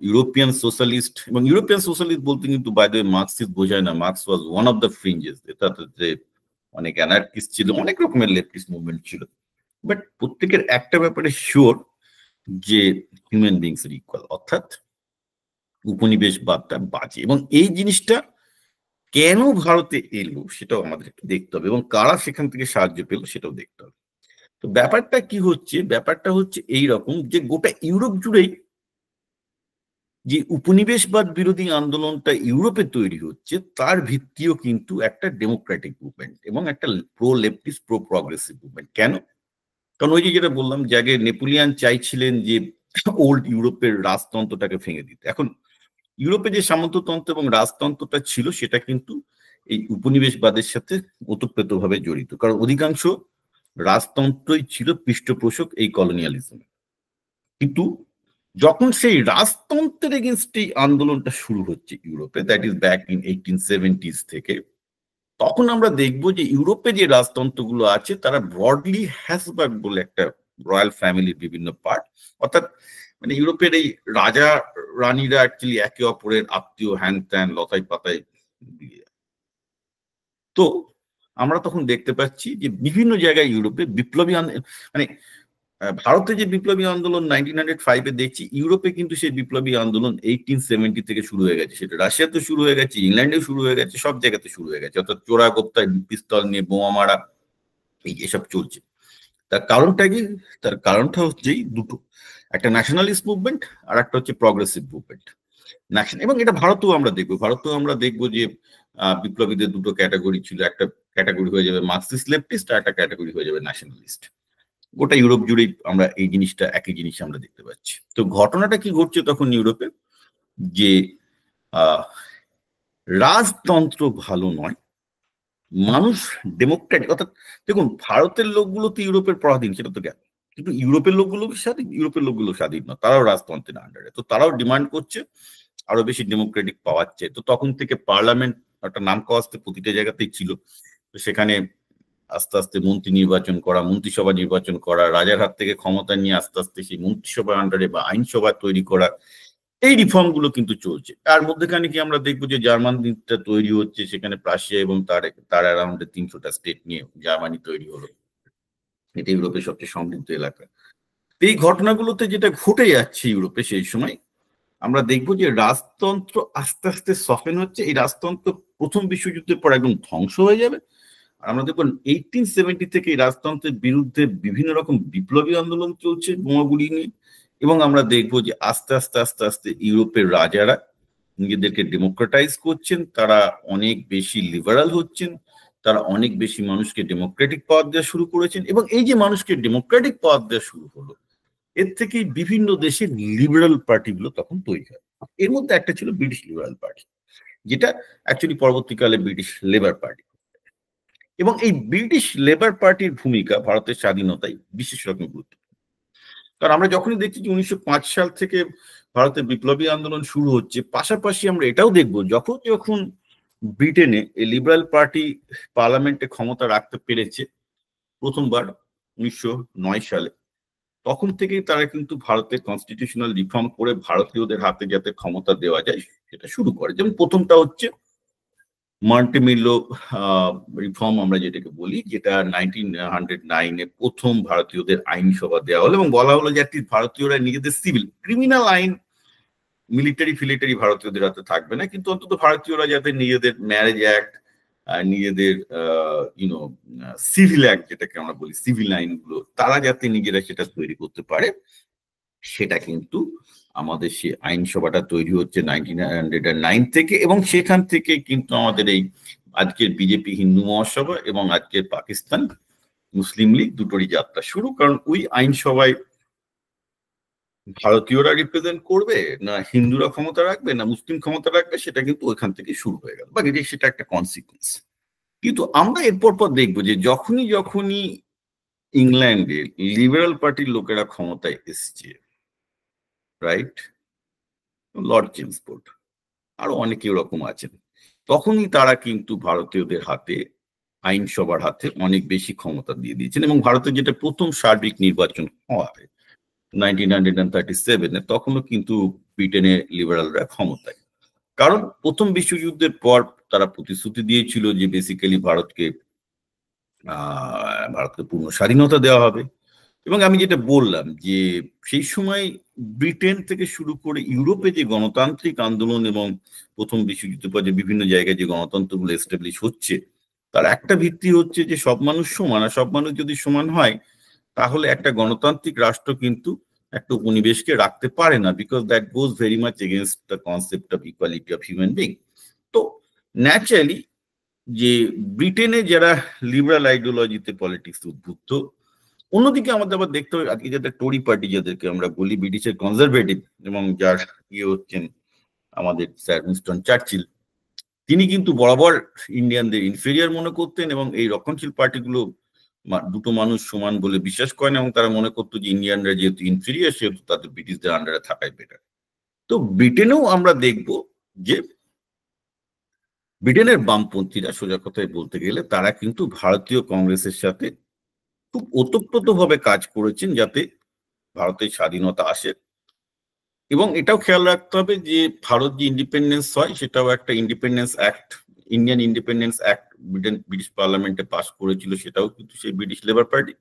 [SPEAKER 1] ইউরোপিয়ান সোশ্যালিস্ট, এবং ইউরোপিয়ান সোশ্যালিস্ট বলতে কিন্তু বাই দ্য ওয়ে মার্কসিস্ট বোঝায় না, marks was one of the ফ্রিঞ্জেস, যে অনেক অ্যানার্কিস্ট ছিল, অনেক রকমের লেফটিস্ট মুভমেন্ট ছিল, বাট প্রত্যেকের একটা ব্যাপারে শিওর যে হিউম্যান বিংস এর ইকুয়াল, অর্থাৎ উপনিবেশবাদটা বাজে। এবং এই জিনিসটা কেন ভারতে এলো সেটাও আমাদের একটু দেখতে হবে, এবং কারা সেখান থেকে সাহায্য পেল সেটাও দেখতে হবে। তো ব্যাপারটা কি হচ্ছে? ব্যাপারটা হচ্ছে এইরকম যে গোটা ইউরোপ জুড়েই যে উপনিবেশবাদ বিরোধী আন্দোলনটা ইউরোপে তৈরি হচ্ছে, তার ভিত্তিও কিন্তু একটা ডেমোক্রেটিক মুভমেন্ট এবং একটা pro leftist pro progressive movement. কেন? কারণ ওই যে যেটা বললাম যে আগে নেপোলিয়ান চাইছিলেন যে ওল্ড ইউরোপের রাজতন্ত্রটাকে ভেঙে দিতে। এখন ইউরোপে যে সামন্ততন্ত্র এবং রাজতন্ত্রটা ছিল, সেটা কিন্তু এই উপনিবেশবাদের সাথে ওতপ্রোতভাবে জড়িত, কারণ অধিকাংশ রাজতন্ত্রই ছিল পৃষ্ঠপোষক এই কলোনিয়ালিজম। কিন্তু যখন সেই রাজতন্ত্রের এগেনস্ট এই আন্দোলনটা শুরু হচ্ছে ইউরোপে, that is back in 1870s থেকে, তখন আমরা দেখবো যে ইউরোপে যে রাজতন্ত্রগুলো আছে তারা ব্রডলি হ্যাসবার্গ বলে একটা রয়্যাল ফ্যামিলির বিভিন্ন পার্ট, অর্থাৎ মানে ইউরোপের এই রাজা রানীরা অ্যাকচুয়ালি একে অপরের আত্মীয়, হ্যান ত্যান, লতাই পাতায় দিয়ে। তো আমরা তখন দেখতে পাচ্ছি যে বিভিন্ন জায়গায় ইউরোপে বিপ্লবী মানে ভারতে যে বিপ্লবী আন্দোলন 1905-এ দেখছি, ইউরোপে কিন্তু সেই বিপ্লবী আন্দোলন 1870 থেকে শুরু হয়ে গেছে। সেটা রাশিয়াতে শুরু হয়ে গেছে, ইংল্যান্ডেও শুরু হয়ে গেছে, সব জায়গাতে শুরু হয়ে গেছে, অর্থাৎ চোরা গোপ্তায় পিস্তল নিয়ে বোমা মারা, এই এসব চলছে। তার কারণটা কি? তার কারণটা হচ্ছে দুটো, একটা ন্যাশনালিস্ট মুভমেন্ট আর একটা হচ্ছে প্রগ্রেসিভ মুভমেন্ট। এবং এটা ভারতেও আমরা দেখবো যে বিপ্লবীদের দুটো ক্যাটাগরি ছিল, একটা ক্যাটাগরি হয়ে যাবে মার্কসিস্ট লেফটিস্ট, আর একটা ক্যাটাগরি হয়ে যাবে ন্যাশনালিস্ট। গোটা ইউরোপ জুড়েই আমরা এই জিনিসটা, একই জিনিস আমরা দেখতে পাচ্ছি। তো ঘটনাটা কি ঘটছে তখন ইউরোপে, যে আহ রাজতন্ত্র ভালো নয়, মানুষ ডেমোক্রেটিক, অর্থাৎ দেখুন ভারতের লোকগুলো তো ইউরোপের পরাধীন, সেটা তো গেল, কিন্তু ইউরোপের লোকগুলো কি স্বাধীন? ইউরোপের লোকগুলো স্বাধীন না, তারাও রাজতন্ত্রের আন্ডারে। তো তারাও ডিমান্ড করছে আরো বেশি ডেমোক্রেটিক পাওয়ার চেয়ে। তো তখন থেকে পার্লামেন্ট একটা নাম কাওয়াস্তে প্রতিটা জায়গাতেই ছিল। তো সেখানে আস্তে আস্তে মন্ত্রী নির্বাচন করা, মন্ত্রিসভা নির্বাচন করা, রাজার হাত থেকে ক্ষমতা নিয়ে আস্তে আস্তে সেই মন্ত্রিসভার আন্ডারে বা আইনসভা তৈরি করা, এই রিফর্ম গুলো কিন্তু চলছে। তার মধ্যেখানে কি আমরা দেখবো যে জার্মানিটা তৈরি হচ্ছে, সেখানে প্রাশিয়া এবং তার অ্যারাউন্ডে 300টা স্টেট নিয়ে জার্মানি তৈরি হলো। এটা ইউরোপের সবচেয়ে সমৃদ্ধ এলাকা। এই ঘটনাগুলোতে যেটা ঘটে যাচ্ছে ইউরোপে সেই সময়, আমরা দেখবো যে রাজতন্ত্র আস্তে আস্তে সফেন হচ্ছে। এই রাজতন্ত্র প্রথম বিশ্বযুদ্ধের পর একদম ধ্বংস হয়ে যাবে। আর আমরা দেখবো 1870 থেকে এই রাজতন্ত্রের বিরুদ্ধে বিভিন্ন রকম বিপ্লবী আন্দোলন চলছে বোমাগুলি নিয়ে। এবং আমরা দেখবো যে আস্তে আস্তে আস্তে আস্তে ইউরোপের রাজারা নিজেদেরকে ডেমোক্রেটাইজ করছেন, তারা অনেক বেশি লিবারাল হচ্ছেন, তারা অনেক বেশি মানুষকে ডেমোক্রেটিক পাওয়ার দেওয়া শুরু করেছেন। এবং এই যে মানুষকে ডেমোক্রেটিক পাওয়ার দেওয়া শুরু হলো, এর থেকে বিভিন্ন দেশের লিবারাল পার্টিগুলো তখন তৈরি হয়। এর মধ্যে একটা ছিল ব্রিটিশ লিবারাল পার্টি, যেটা অ্যাকচুয়ালি পরবর্তীকালে ব্রিটিশ লেবার পার্টি। এবং এই ব্রিটিশ লেবার পার্টির ভূমিকা ভারতের স্বাধীনতায় বিশেষ রকম গুরুত্ব। কারণ আমরা যখনই দেখছি যে 1905 সাল থেকে ভারতের বিপ্লবী আন্দোলন শুরু হচ্ছে, পাশাপাশি আমরা এটাও দেখবো যখন যখন ব্রিটেনে এই লিবারাল পার্টি পার্লামেন্টে ক্ষমতা রাখতে পেরেছে প্রথমবার 1909 সালে, তখন থেকেই তারা কিন্তু ভারতের কনস্টিটিউশনাল রিফর্ম করে ভারতীয়দের হাতে যাতে ক্ষমতা দেওয়া যায় সেটা শুরু করে। যেমন প্রথমটা হচ্ছে মন্টেমিলো রিফর্ম আমরা যেটাকে বলি, যেটা 1909-এ প্রথম ভারতীয়দের আইনসভা দেওয়া হলো এবং বলা হলো যে ভারতীয়রা নিজেদের সিভিল, ক্রিমিনাল আইন মিলিটারি ফিলিটারি ভারতীয়দের হাতে থাকবে না, কিন্তু অন্তত ভারতীয়রা যাতে নিজেদের ম্যারেজ অ্যাক্ট, নিজেদের ইউনো সিভিল অ্যাক্ট যেটাকে আমরা বলি, সিভিল আইনগুলো তারা যাতে নিজেরা সেটা তৈরি করতে পারে, সেটা কিন্তু আমাদের সেই আইনসভাটা তৈরি হচ্ছে 1909 থেকে। এবং সেখান থেকে কিন্তু আমাদের এই আজকের বিজেপি হিন্দু মহাসভা এবং আজকের পাকিস্তান মুসলিম লীগ দুটোরই যাত্রা শুরু। কারণ ওই আইনসভায় ভারতীয়রা রিপ্রেজেন্ট করবে না হিন্দুরা ক্ষমতা রাখবে না মুসলিম ক্ষমতা রাখবে, সেটা কিন্তু ওইখান থেকে শুরু হয়ে গেল, বাকি সেটা একটা কনসিকুয়েন্স। কিন্তু আমরা এরপর পর দেখবো যে যখনই যখনই ইংল্যান্ডে লিবারাল পার্টির লোকেরা ক্ষমতায় এসছে, রাইট, লর্ড চেমসফোর্ড আরো অনেকে ওরকম আছেন, তখনই তারা কিন্তু ভারতীয়দের হাতে, আইনসভার হাতে অনেক বেশি ক্ষমতা দিয়ে দিয়েছেন। এবং ভারতের যেটা প্রথম সার্বিক নির্বাচন হয় 1937-এ, তখনও কিন্তু ব্রিটেনে লিবারালরা ক্ষমতায়। কারণ প্রথম বিশ্বযুদ্ধের পর তারা প্রতিশ্রুতি দিয়েছিল যে বেসিক্যালি ভারতকে পূর্ণ স্বাধীনতা দেওয়া হবে। এবং আমি যেটা বললাম যে সেই সময় ব্রিটেন থেকে শুরু করে ইউরোপে যে গণতান্ত্রিক আন্দোলন এবং প্রথম বিশ্বযুদ্ধের পর যে বিভিন্ন জায়গায় যে গণতন্ত্রগুলো এস্টাবলিশ হচ্ছে, তার একটা ভিত্তি হচ্ছে যে সব মানুষ সমান, আর সব মানুষ যদি সমান হয় তাহলে একটা গণতান্ত্রিক রাষ্ট্র কিন্তু একটা উপনিবেশকে রাখতে পারে না, because that goes very much against the concept of equality of human being. তো ন্যাচারালি যে ব্রিটেনে যারা লিবারাল আইডিওলজিতে পলিটিক্স উদ্বুদ্ধ, অন্যদিকে আমাদের আবার দেখতে হবে আজকে যাদের টোরি পার্টি যাদেরকে আমরা বলি, ব্রিটিশের কনজারভেটিভ, এবং যার হচ্ছেন আমাদের স্যার উইনস্টন চার্চিল, তিনি কিন্তু বরাবর ইন্ডিয়ানদের ইনফেরিয়ার মনে করতেন এবং এই রক্ষণশীল পার্টিগুলো দুটো মানুষ সমান বলে বিশ্বাস করেন, এবং তারা মনে করতো যে ইন্ডিয়ানরা যেহেতু ইনফেরিয়ার সেহেতু তাদের ব্রিটিশদের আন্ডারে থাকাই বেটার। তো ব্রিটেনেও আমরা দেখব যে ব্রিটেনের বামপন্থীরা, সোজা কথায় বলতে গেলে, তারা কিন্তু ভারতীয় কংগ্রেসের সাথে খুব ওতপ্রোতভাবে কাজ করেছেন যাতে ভারতের স্বাধীনতা আসে। এবং এটাও খেয়াল রাখতে হবে যে ভারত যে ইন্ডিপেন্ডেন্স হয় সেটাও একটা independence act, Indian independence act British পার্লামেন্টে পাস করেছিল, সেটাও কিন্তু সেই ব্রিটিশ লেবার পার্টি।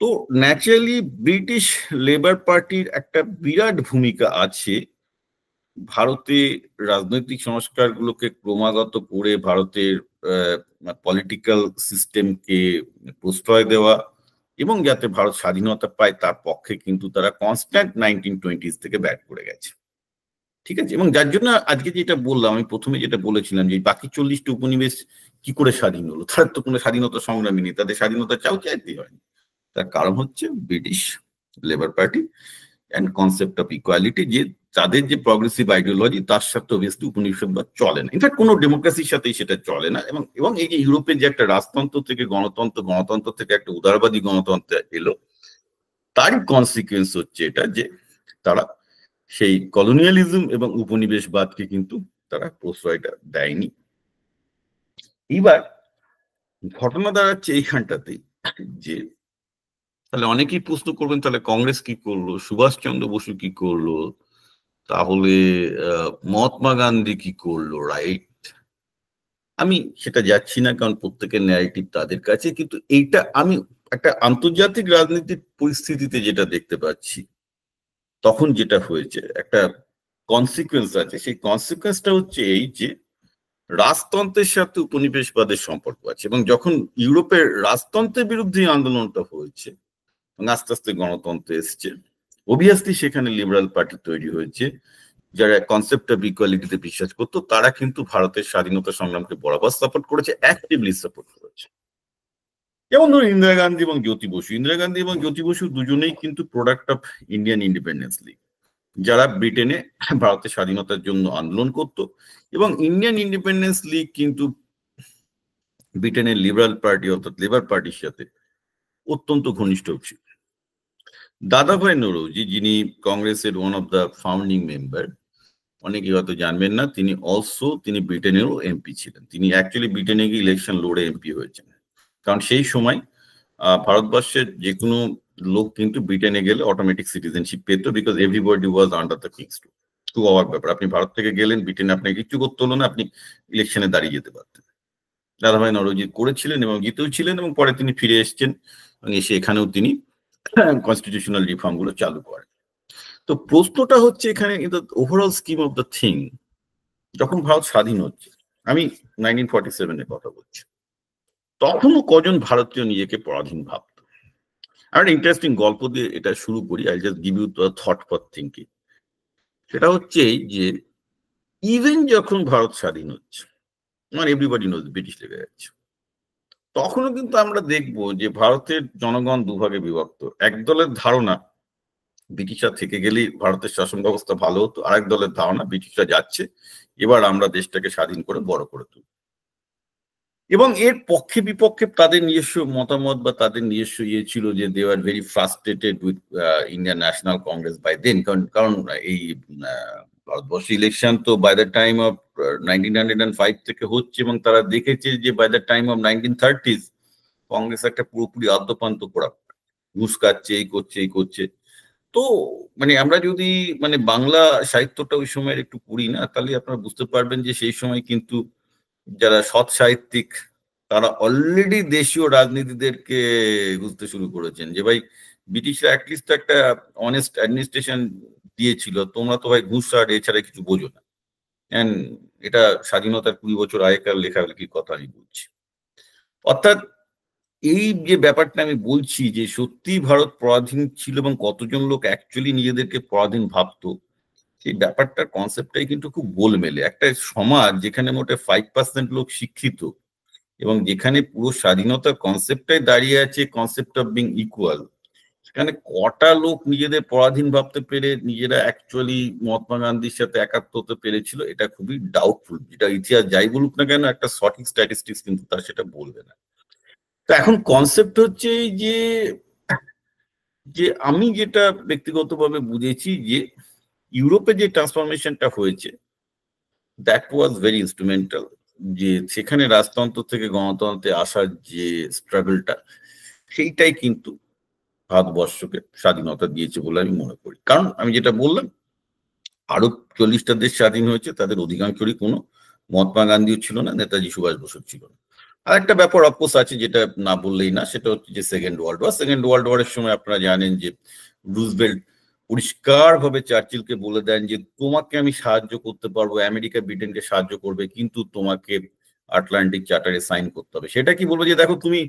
[SPEAKER 1] তো ন্যাচারালি ব্রিটিশ লেবার পার্টির একটা বিরাট ভূমিকা আছে ভারতে রাজনৈতিক সংস্কারগুলোকে ক্রমাগত করে ভারতের পলিটিক্যাল সিস্টেমকে প্রশ্রয় দেওয়া এবং যাতে ভারত স্বাধীনতা পায় তার পক্ষে কিন্তু তারা কনস্ট্যান্ট 1920s থেকে ব্যাট করে গেছে, ঠিক আছে। এবং যার জন্য আজকে যেটা বললাম, আমি প্রথমে যেটা বলেছিলাম যে বাকি 40টি উপনিবেশ কি করে স্বাধীন হলো, তার তো কোনো স্বাধীনতা সংগ্রামী নেই, তাদের স্বাধীনতা চাইতেই হয়নি। তার কারণ হচ্ছে British labour party and concept of equality, যে তাদের যে প্রগ্রেসিভ আইডিওলজি তার সাথে অবভিয়াসলি উপনিবেশবাদ চলে না, ইনফ্যাক্ট কোনো ডেমোক্রেসির সাথেই সেটা চলে না। এবং এবং এই যে ইউরোপের যে একটা রাজতন্ত্র থেকে গণতন্ত্র, গণতন্ত্র থেকে একটা উদারবাদী গণতন্ত্র এলো, তারই কনসিকুয়েন্স হচ্ছে এটা যে তারা সেই কলোনিয়ালিজম এবং উপনিবেশবাদকে কিন্তু তারা প্রশ্রয়টা দেয়নি। এবার ঘটনা দাঁড়াচ্ছে এইখানটাতেই যে তাহলে অনেকেই প্রশ্ন করবেন তাহলে কংগ্রেস কি করলো, সুভাষচন্দ্র বসু কি করলো, তাহলে মহাত্মা গান্ধী কি করলো, রাইট? আমি সেটা যাচ্ছি না, কারণ প্রত্যেকের ন্যারেটিভ তাদের কাছে। কিন্তু এইটা আমি একটা আন্তর্জাতিক রাজনীতির পরিস্থিতিতে যেটা দেখতে পাচ্ছি, তখন যেটা হয়েছে একটা কনসিকুয়েন্স আছে। সেই কনসিকুয়েন্সটা হচ্ছে এই যে রাজতন্ত্রের সাথে উপনিবেশবাদের সম্পর্ক আছে, এবং যখন ইউরোপের রাজতন্ত্রের বিরুদ্ধে আন্দোলনটা হয়েছে এবং আস্তে আস্তে গণতন্ত্র এসছে, অবভিয়াসলি সেখানে লিবারাল পার্টি তৈরি হয়েছে, যারা কনসেপ্ট অফ ইকুয়ালিটিতে বিশ্বাস করতো, তারা কিন্তু ভারতের স্বাধীনতা সংগ্রামকে বরাবর সাপোর্ট করেছে, অ্যাক্টিভলি সাপোর্ট করেছে। যেমন ধরুন ইন্দিরা গান্ধী এবং জ্যোতি বসু। ইন্দিরা গান্ধী এবং জ্যোতি বসু দুজনেই কিন্তু product of Indian independence League, যারা ব্রিটেনে ভারতের স্বাধীনতার জন্য আন্দোলন করত। এবং ইন্ডিয়ান ইন্ডিপেন্ডেন্স লীগ কিন্তু ব্রিটেনের লিবারাল পার্টি অর্থাৎ লেবার পার্টির সাথে অত্যন্ত ঘনিষ্ঠ ছিল। দাদাভাই নৌরোজি, যিনি কংগ্রেসের one of the founding member, অনেকে হয়তো জানবেন না, তিনি ব্রিটেনেরও এমপি ছিলেন। তিনি অ্যাকচুয়ালি ব্রিটেনে গিয়ে ইলেকশন লড়ে এমপি হয়েছেন, কারণ সেই সময় ভারতবর্ষের যে কোনো লোক কিন্তু ব্রিটেনে গেলে অটোমেটিক সিটিজেনশিপ পেত, because everybody was under the king's rule. খুব অবাক ব্যাপার, আপনি ভারত থেকে গেলেন ব্রিটেনে, আপনাকে কিচ্ছু করতে হলো না, আপনি ইলেকশনে দাঁড়িয়ে যেতে পারতেন। দাদাভাই নৌরোজি করেছিলেন এবং জিতেও ছিলেন, এবং পরে তিনি ফিরে এসছেন এবং এসে এখানেও তিনি কনস্টিটিউশনাল রিফর্ম গুলো চালু করেন। তো প্রশ্নটা হচ্ছে এখানে in the overall scheme of the thing, যখন ভারত স্বাধীন হচ্ছে, আমি 1947 কথা বলছি, তখনও কজন ভারতীয় নিজেকে পরাধীন ভাবত? আর একটা ইন্টারেস্টিং গল্প দিয়ে এটা শুরু করি, I just give you the thought for thinking. সেটা হচ্ছে যে ইভেন যখন ভারত স্বাধীন হচ্ছে, মানে এভরিবডি নোজ ব্রিটিশ লেগে যাচ্ছে, তখনও কিন্তু আমরা দেখবো যে ভারতের জনগণ দুভাগে বিভক্ত। এক দলের ধারণা ব্রিটিশরা থেকে গেলেই ভারতের শাসন ব্যবস্থা ভালো হতো, আরেক দলের ধারণা ব্রিটিশরা যাচ্ছে, এবার আমরা দেশটাকে স্বাধীন করে বড় করে তুলব। এবং এর পক্ষে বিপক্ষে তাদের নিজস্ব মতামত বা তাদের নিজস্ব ইয়ে ছিল যে they are very frustrated with Indian National Congress by then. কারণ এই ভারতবর্ষ ইলেকশন তো বাই দ্য টাইম অফ 1905 থেকে হচ্ছে, এবং তারা দেখেছে যে by the time of 1930s Congress একটা পুরোপুরি আদ্যপান্ত করা, ঘুষ খাচ্ছে, এই করছে। তো মানে আমরা যদি মানে বাংলা সাহিত্যটা ওই সময়ের একটু পড়ি না, তাহলে আপনারা বুঝতে পারবেন যে সেই সময় কিন্তু যারা সৎ সাহিত্যিক, তারা অলরেডি দেশীয় রাজনীতিদেরকে বুঝতে শুরু করেছেন যে ভাই ব্রিটিশরা অ্যাটলিস্ট একটা অনেস্ট অ্যাডমিনিস্ট্রেশন দিয়েছিল, তোমরা তো ভাই ঘুষ আর এছাড়া কিছু বোঝো না। এন্ড এটা স্বাধীনতার 20 বছর আগেকার লেখালেখির কথা আমি বলছি। অর্থাৎ এই যে ব্যাপারটা আমি বলছি যে সত্যি ভারত পরাধীন ছিল এবং কতজন লোক অ্যাকচুয়ালি নিজেদেরকে পরাধীন ভাবতো, সেই ব্যাপারটার কনসেপ্টটাই কিন্তু খুব গোলমেলে। একটা সমাজ যেখানে মোটে 5% লোক শিক্ষিত এবং যেখানে পুরো স্বাধীনতার কনসেপ্টটাই দাঁড়িয়ে আছে কনসেপ্ট অফ বিং ইকুয়াল, সেখানে কটা লোক নিজেদের পরাধীন ভাবতে পেরে নিজেরা অ্যাকচুয়ালি মহাত্মা গান্ধীর সাথে একাত্ম হতে পেরেছিল, এটা খুবই ডাউটফুল। যেটা ইতিহাস যাই বলুক না কেন, একটা সঠিক স্ট্যাটিস্টিক্স কিন্তু তার সেটা বলবে না। তো এখন কনসেপ্ট হচ্ছে যে যে আমি যেটা ব্যক্তিগতভাবে বুঝেছি যে ইউরোপে যে ট্রান্সফরমেশনটা হয়েছে, দ্যাট ওয়াজ ভেরি ইনস্ট্রুমেন্টাল। যে সেখানে রাজতন্ত্র থেকে গণতন্ত্রে আসার যে স্ট্রাগলটা, সেইটাই কিন্তু ভারতবর্ষকে স্বাধীনতা দিয়েছে বলে আমি মনে করি। কারণ আমি যেটা বললাম, আরো 40টা দেশ স্বাধীন হয়েছে, তাদের অধিকাংশরই কোনো মহাত্মা গান্ধীও ছিল না, নেতাজি সুভাষ বসু ছিল না। আর একটা ব্যাপার অফকোর্স আছে যেটা না বললেই না, সেটা হচ্ছে যে সেকেন্ড ওয়ার্ল্ড ওয়ারের সময় আপনারা জানেন যে রুজভেল্ট পরিষ্কার ভাবে চার্চিলকে বলে দেন যে তোমাকে আমি সাহায্য করতে পারবো, আমেরিকা ব্রিটেনকে সাহায্য করবে, কিন্তু তোমাকে আটলান্টিক চার্টারে সাইন করতে হবে। সেটা কি বলবো যে দেখো তুমি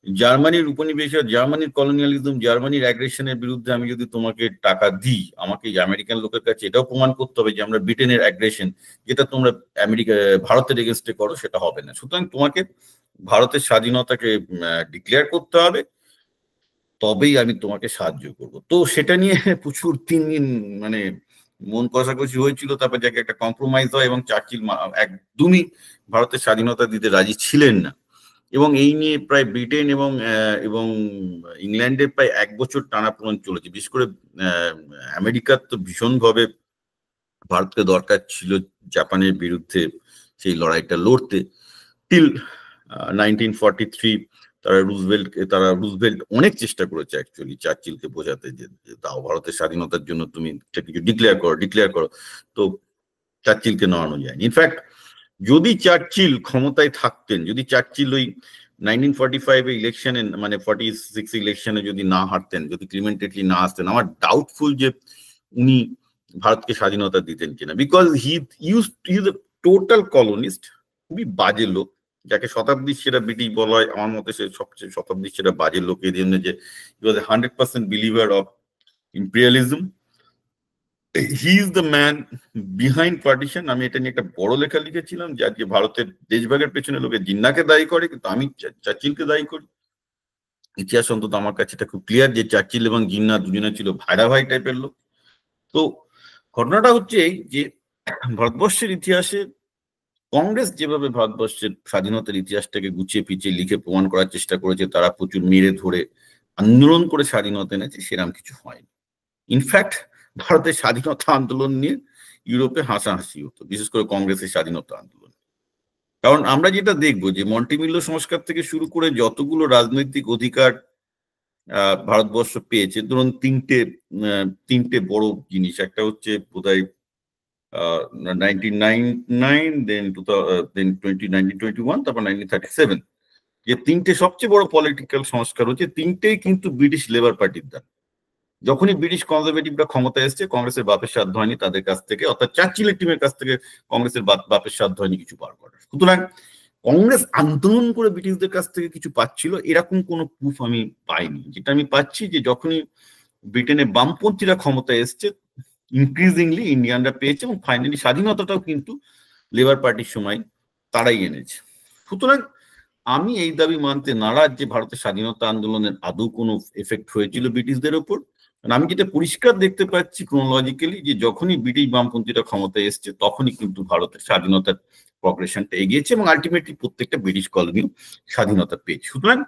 [SPEAKER 1] জার্মানির উপনিবেশ, জার্মানির কলোনিয়ালিজম, জার্মানির অ্যাগ্রেশনের বিরুদ্ধে আমি যদি তোমাকে টাকা দিই, আমাকে আমেরিকান লোকের কাছে এটাও প্রমাণ করতে হবে যে আমরা ব্রিটেনের অ্যাগ্রেশন, যেটা তোমরা ভারতের এগেনস্টে করো, সেটা হবে না। সুতরাং তোমাকে ভারতের স্বাধীনতাকে ডিক্লেয়ার করতে হবে, তবেই আমি তোমাকে সাহায্য করব। তো সেটা নিয়ে প্রচুর 3 দিন মানে মন কষাকষি হয়েছিল, তারপর যাকে একটা কম্প্রোমাইজ হয়, এবং চার্চিল একদমই ভারতের স্বাধীনতা দিতে রাজি ছিলেন না। এবং এই নিয়ে প্রায় ব্রিটেন এবং ইংল্যান্ডের প্রায় 1 বছর টানাপোড়েন চলেছে। বিশেষ করে আমেরিকার তো ভীষণভাবে ভারতকে দরকার ছিল জাপানের বিরুদ্ধে সেই লড়াইটা লড়তে। টিল 1943 তারা রুজভেল্ট অনেক চেষ্টা করেছে অ্যাকচুয়ালি চার্চিলকে বোঝাতে যে তাও ভারতের স্বাধীনতার জন্য তুমি কিছু ডিক্লেয়ার করো, তো চার্চিলকে নেওয়ানো যায়নি। ইনফ্যাক্ট যদি চার্চিল ক্ষমতায় থাকতেন, যদি চার্চিল ওই 1945 ইলেকশনে, মানে 46 ইলেকশনে যদি না হারতেন, যদি ক্লিমেন্ট এটলি না আসতেন, আমার ডাউটফুল যে উনি ভারতকে স্বাধীনতা দিতেন কিনা। বিকজ হি ইজ টোটাল কলোনিস্ট, খুবই বাজে লোক, যাকে শতাব্দীর সেরা ব্রিটিশ বলা হয়। আমার মতে সে সবচেয়ে শতাব্দীর সেরা বাজে লোক, এই জন্য যে হি ওয়াজ 100% believer of imperialism. He is the man behind partition. আমি এটা নিয়ে একটা বড় লেখা লিখেছিলাম, যে আজকে ভারতের দেশভাগের পেছনে লোকে জিন্নাকে দায়ী করে, কিন্তু আমি চার্চিলকে দায়ী করি। ইতিহাস অন্তত আমার কাছে এটা খুব ক্লিয়ার যে চার্চিল এবং জিন্না দুজনে ছিল ভাইরা ভাই টাইপের লোক। তো ঘটনাটা হচ্ছে এই যে ভারতবর্ষের ইতিহাসে কংগ্রেস যেভাবে ভারতবর্ষের স্বাধীনতার ইতিহাসটাকে গুছিয়ে পিছিয়ে লিখে প্রমাণ করার চেষ্টা করেছে, তারা প্রচুর মেরে ধরে আন্দোলন করে স্বাধীনতা এনেছে, সেরকম কিছু হয়নি। ইনফ্যাক্ট ভারতের স্বাধীনতা আন্দোলন নিয়ে ইউরোপে হাসাহাসি হতো, বিশেষ করে কংগ্রেসের স্বাধীনতা আন্দোলন। কারণ আমরা যেটা দেখবো যে মন্টিমিলো সংস্কার থেকে শুরু করে যতগুলো রাজনৈতিক অধিকার ভারতবর্ষ পেয়েছে, ধরুন তিনটে বড় জিনিস। একটা হচ্ছে বোধহয় 1999, দেন 1921, তারপর 1937। যে তিনটে সবচেয়ে বড় পলিটিক্যাল সংস্কার হচ্ছে, তিনটেই কিন্তু ব্রিটিশ লেবার পার্টির দ্বারা। যখনই ব্রিটিশ কনজারভেটিভরা ক্ষমতায় এসছে, কংগ্রেসের বাপের সাধ্য হয়নি তাদের কাছ থেকে, অর্থাৎ চার্চিলের টিমের কাছ থেকে কংগ্রেসের বাপের সাধ্য হয়নি কিছু পার করার। সুতরাং কংগ্রেস আন্দোলন করে ব্রিটিশদের কাছ থেকে কিছু পাচ্ছিল, এরকম কোনো প্রুফ আমি পাইনি। যেটা আমি পাচ্ছি যে যখনই ব্রিটেনে বামপন্থীরা ক্ষমতায় এসছে, ইনক্রিজিংলি ইন্ডিয়ানরা পেয়েছে, এবং ফাইনালি স্বাধীনতাটাও কিন্তু লেবার পার্টির সময় তারাই এনেছে। সুতরাং আমি এই দাবি মানতে নারাজ যে ভারতের স্বাধীনতা আন্দোলনের আদৌ কোনো এফেক্ট হয়েছিল ব্রিটিশদের ওপর। আমি যেটা পরিষ্কার দেখতে পাচ্ছি ক্রোনোলজিক্যালি, যে যখনই ব্রিটিশ বামপন্থীরা ক্ষমতায় এসছে, তখনই কিন্তু ভারতের স্বাধীনতার প্রগ্রেশনটা এগিয়েছে, এবং আলটিমেটলি প্রত্যেকটা ব্রিটিশ কলোনি স্বাধীনতা পেয়েছে। সুতরাং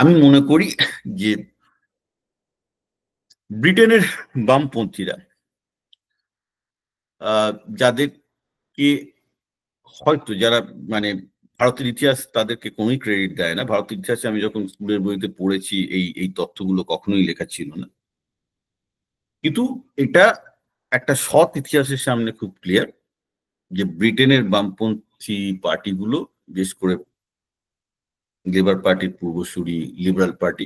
[SPEAKER 1] আমি মনে করি যে ব্রিটেনের বামপন্থীরা যাদেরকে হয়তো যারা মানে ভারতের ইতিহাস তাদেরকে কোনোই ক্রেডিট দেয় না, ভারতের ইতিহাসে আমি যখন স্কুলের বইতে পড়েছি এই তথ্যগুলো কখনোই লেখা ছিল না, কিন্তু এটা একটা সৎ ইতিহাসের সামনে খুব ক্লিয়ার যে ব্রিটেনের বামপন্থী পার্টিগুলো, বিশেষ করে লেবার পার্টির পূর্বসূরি লিবারাল পার্টি,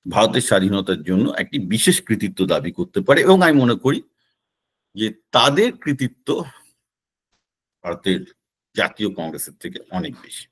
[SPEAKER 1] ভারতের স্বাধীনতার জন্য একটি বিশেষ কৃতিত্ব দাবি করতে পারে, এবং আমি মনে করি যে তাদের কৃতিত্ব ভারতের জাতীয় কংগ্রেসের থেকে অনেক বেশি।